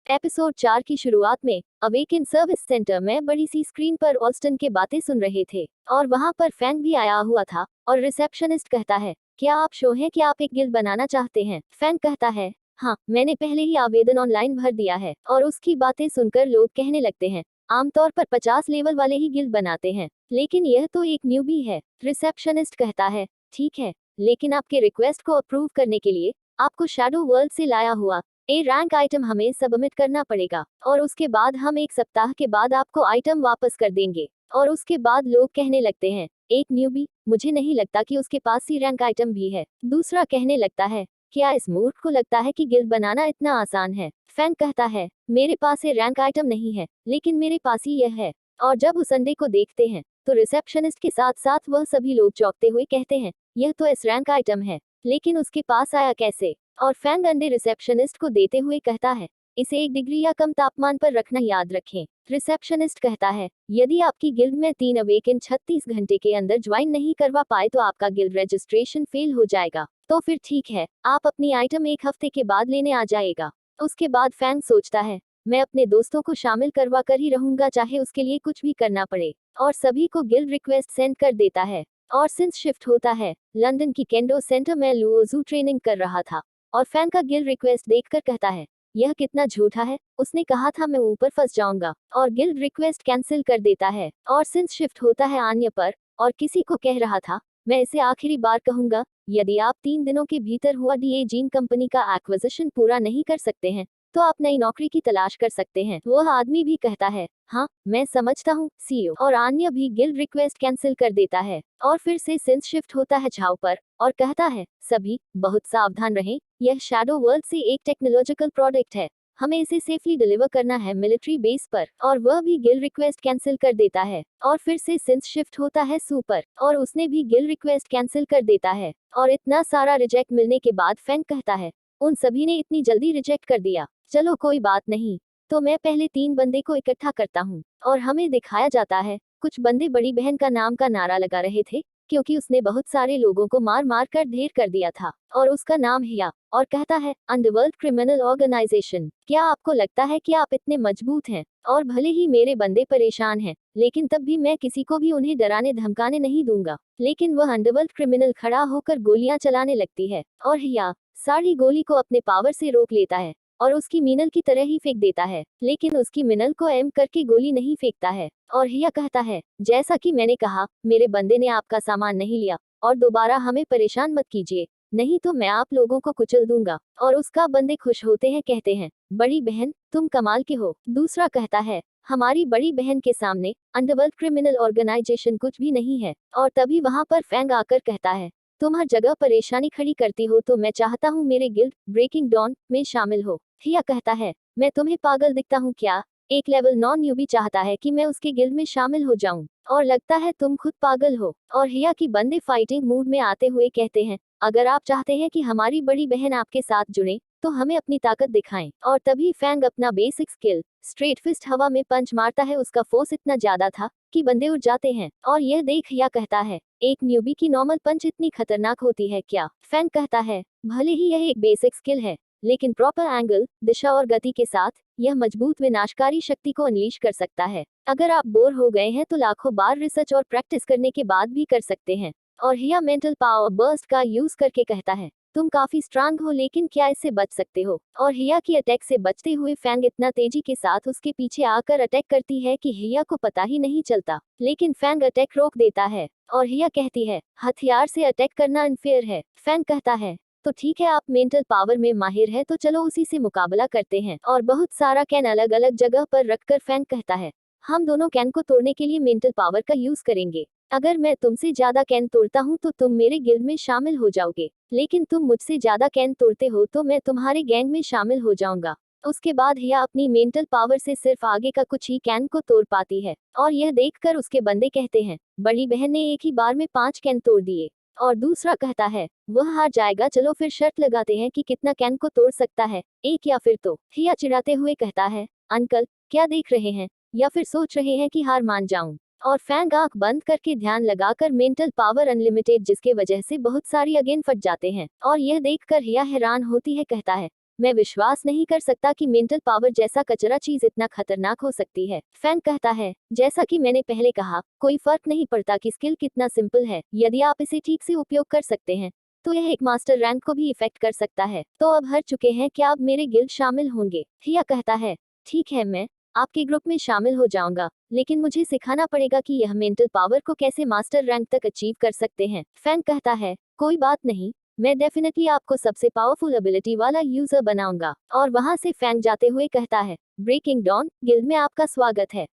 Episode 4 की शुरुआत में अवेकन सर्विस सेंटर में बड़ी सी स्क्रीन पर ऑल्स्टन के बातें सुन रहे थे और वहां पर फैंग भी आया हुआ था और रिसेप्शनिस्ट कहता है, क्या आप शो हैं कि आप एक गिल्ड बनाना चाहते हैं? फैंग कहता है, हाँ, मैंने पहले ही आवेदन ऑनलाइन भर दिया है। और उसकी बातें सुनकर लोग कहने लगते हैं, आमतौर पर 50 लेवल वाले ही गिल्ड बनाते हैं, लेकिन यह तो एक न्यूबी है। रिसेप्शनिस्ट कहता है, ठीक है, लेकिन आपके रिक्वेस्ट को अप्रूव करने के लिए आपको शैडो वर्ल्ड से लाया हुआ ए रैंक आइटम हमें सबमिट करना पड़ेगा और उसके बाद हम एक सप्ताह के बाद आपको आइटम वापस कर देंगे। और उसके बाद लोग कहने लगते हैं, एक न्यूबी, मुझे नहीं लगता कि उसके पास सी रैंक आइटम भी है। दूसरा कहने लगता है, क्या इस मूर्ख को लगता है कि गिल्ड बनाना इतना आसान है? फैंग कहता है, मेरे पास ये रैंक आइटम नहीं है, लेकिन मेरे पास ही यह है। और जब उस अंडे को देखते हैं तो रिसेप्शनिस्ट के साथ साथ वह सभी लोग चौंकते हुए कहते हैं, यह तो इस रैंक आइटम है, लेकिन उसके पास आया कैसे? और फैंग अंडे रिसेप्शनिस्ट को देते हुए कहता है, इसे 1 डिग्री या कम तापमान पर रखना याद रखें। रिसेप्शनिस्ट कहता है, यदि आपकी गिल्ड में 3 अवेकन 36 घंटे के अंदर ज्वाइन नहीं करवा पाए तो आपका गिल्ड रजिस्ट्रेशन फेल हो जाएगा। तो फिर ठीक है, आप अपनी आइटम 1 हफ्ते के बाद लेने आ जाएगा। उसके बाद फैंग सोचता है, मैं अपने दोस्तों को शामिल करवा कर ही रहूंगा, चाहे उसके लिए कुछ भी करना पड़े। और सभी को गिल्ड रिक्वेस्ट सेंड कर देता है। और सिंस शिफ्ट होता है, लंदन की केंडो सेंटर में लुओजू ट्रेनिंग कर रहा था और फैन का गिल्ड रिक्वेस्ट देखकर कहता है, यह कितना झूठा है, उसने कहा था मैं ऊपर फंस जाऊंगा। और गिल्ड रिक्वेस्ट कैंसिल कर देता है। और सिंस शिफ्ट होता है आन्य पर और किसी को कह रहा था, मैं इसे आखिरी बार कहूंगा, यदि आप 3 दिनों के भीतर हुआ डीए जीन कंपनी का एक्विजिशन पूरा नहीं कर सकते हैं तो आप नई नौकरी की तलाश कर सकते हैं। वह आदमी भी कहता है, हाँ, मैं समझता हूँ सीईओ। और आन्य भी गिल्ड रिक्वेस्ट कैंसिल कर देता है। और फिर से सिंस शिफ्ट होता है झाओ पर और कहता है, सभी बहुत सावधान रहें, यह शैडो वर्ल्ड से एक टेक्नोलॉजिकल प्रोडक्ट है, हमें इसे सेफली डिलीवर करना है मिलिट्री बेस पर। और वह भी गिल्ड रिक्वेस्ट कैंसिल कर देता है। और फिर से सिंस शिफ्ट होता है सुपर और उसने भी गिल्ड रिक्वेस्ट कैंसिल कर देता है। और इतना सारा रिजेक्ट मिलने के बाद फैंग कहता है, उन सभी ने इतनी जल्दी रिजेक्ट कर दिया, चलो कोई बात नहीं, तो मैं पहले 3 बंदे को इकट्ठा करता हूँ। और हमें दिखाया जाता है, कुछ बंदे बड़ी बहन का नाम का नारा लगा रहे थे क्योंकि उसने बहुत सारे लोगों को मार मार कर ढेर कर दिया था। और उसका नाम हिया और कहता है, अंडरवर्ल्ड क्रिमिनल ऑर्गेनाइजेशन, क्या आपको लगता है कि आप इतने मजबूत हैं? और भले ही मेरे बंदे परेशान हैं, लेकिन तब भी मैं किसी को भी उन्हें डराने धमकाने नहीं दूंगा। लेकिन वह अंडरवर्ल्ड क्रिमिनल खड़ा होकर गोलियां चलाने लगती है और हिया सारी गोली को अपने पावर से रोक लेता है और उसकी मिनल की तरह ही फेंक देता है, लेकिन उसकी मिनल को एम करके गोली नहीं फेंकता है। और हिया कहता है, जैसा कि मैंने कहा, मेरे बंदे ने आपका सामान नहीं लिया और दोबारा हमें परेशान मत कीजिए, नहीं तो मैं आप लोगों को कुचल दूंगा। और उसका बंदे खुश होते हैं, कहते हैं, बड़ी बहन तुम कमाल के हो। दूसरा कहता है, हमारी बड़ी बहन के सामने अंडरवर्ल्ड क्रिमिनल ऑर्गेनाइजेशन कुछ भी नहीं है। और तभी वहां पर फैंग आकर कहता है, तुम हर जगह परेशानी खड़ी करती हो, तो मैं चाहता हूँ मेरे गिल्ड ब्रेकिंग डॉन में शामिल हो। हिया कहता है, मैं तुम्हें पागल दिखता हूँ क्या? एक लेवल नॉन न्यूबी चाहता है कि मैं उसके गिल्ड में शामिल हो जाऊं, और लगता है तुम खुद पागल हो। और हिया की बंदे फाइटिंग मूड में आते हुए कहते हैं, अगर आप चाहते हैं कि हमारी बड़ी बहन आपके साथ जुड़े तो हमें अपनी ताकत दिखाएं। और तभी फैंग अपना बेसिक स्किल स्ट्रेट फिस्ट हवा में पंच मारता है, उसका फोर्स इतना ज्यादा था कि बंदे उड़ जाते हैं। और यह देख हिया कहता है, एक न्यूबी की नॉर्मल पंच इतनी खतरनाक होती है क्या? फैंग कहता है, भले ही यह एक बेसिक स्किल है, लेकिन प्रॉपर एंगल, दिशा और गति के साथ यह मजबूत विनाशकारी शक्ति को अनलीश कर सकता है। अगर आप बोर हो गए हैं तो लाखों बार रिसर्च और प्रैक्टिस करने के बाद भी कर सकते हैं। और हिया मेंटल पावर बर्स्ट का यूज करके कहता है, तुम काफी स्ट्रांग हो, लेकिन क्या इससे बच सकते हो? और हिया की अटैक से बचते हुए फैंग इतना तेजी के साथ उसके पीछे आकर अटैक करती है कि हिया को पता ही नहीं चलता, लेकिन फैंग अटैक रोक देता है। और हिया कहती है, हथियार से अटैक करना अनफेयर है। फैंग कहता है, तो ठीक है, आप मेंटल पावर में माहिर है तो चलो उसी से मुकाबला करते हैं। और बहुत सारा कैन अलग अलग जगह पर रखकर फैंग कहता है, हम दोनों कैन को तोड़ने के लिए मेंटल पावर का यूज करेंगे। अगर मैं तुमसे ज्यादा कैन तोड़ता हूँ तो तुम मेरे गिल्ड में शामिल हो जाओगे, लेकिन तुम मुझसे ज्यादा कैन तोड़ते हो तो मैं तुम्हारे गैंग में शामिल हो जाऊंगा। उसके बाद हिया अपनी मेंटल पावर से सिर्फ आगे का कुछ ही कैन को तोड़ पाती है। और यह देखकर उसके बंदे कहते हैं, बड़ी बहन ने एक ही बार में 5 कैन तोड़ दिए। और दूसरा कहता है, वह हार जाएगा, चलो फिर शर्त लगाते हैं कि कितना कैन को तोड़ सकता है, एक या फिर तो। हिया चिढ़ाते हुए कहता है, अंकल क्या देख रहे हैं, या फिर सोच रहे हैं कि हार मान जाऊं? और फैंग आंख बंद करके ध्यान लगाकर मेंटल पावर अनलिमिटेड, जिसके वजह से बहुत सारी अगेन फट जाते हैं। और यह देखकर हिया हैरान होती है, कहता है, मैं विश्वास नहीं कर सकता कि मेंटल पावर जैसा कचरा चीज इतना खतरनाक हो सकती है। फैंग कहता है, जैसा कि मैंने पहले कहा, कोई फर्क नहीं पड़ता कि स्किल कितना सिंपल है, यदि आप इसे ठीक से उपयोग कर सकते हैं तो यह एक मास्टर रैंक को भी इफेक्ट कर सकता है। तो अब हार चुके हैं, क्या अब मेरे गिल्ड शामिल होंगे? हिया कहता है, ठीक है, मैं आपके ग्रुप में शामिल हो जाऊंगा, लेकिन मुझे सिखाना पड़ेगा कि यह मेंटल पावर को कैसे मास्टर रैंक तक अचीव कर सकते हैं। फैंग कहता है, कोई बात नहीं, मैं डेफिनेटली आपको सबसे पावरफुल एबिलिटी वाला यूजर बनाऊंगा। और वहां से फैंग जाते हुए कहता है, ब्रेकिंग डॉन गिल्ड में आपका स्वागत है।